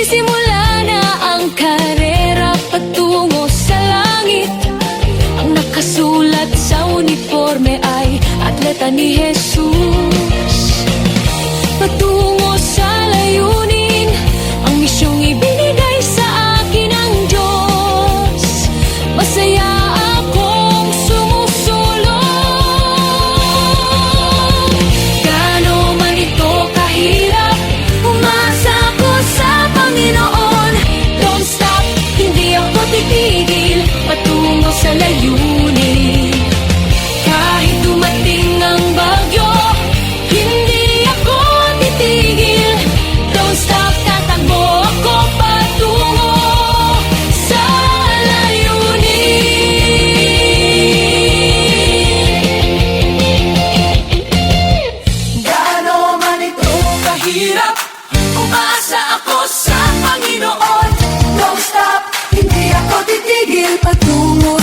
Nagsisimula na ang karera patungo sa langit. Ang nakasulat sa uniforme ay atleta ni Jesus. Patungo sa layunin, ang misyong ibinigay sa akin ng Diyos. Masaya akong sumusulong. Gaano man ito kahirap, umasa ako sa Panginoon. Don't stop, hindi ako titigil patungo sa layunin. Kahit dumating ang bagyo, hindi ako titigil. Don't stop, tatakbo ako patungo sa layunin. Gaano man ito kahirap, umasa ako sa Panginoon. Don't stop, hindi ako titigil patungo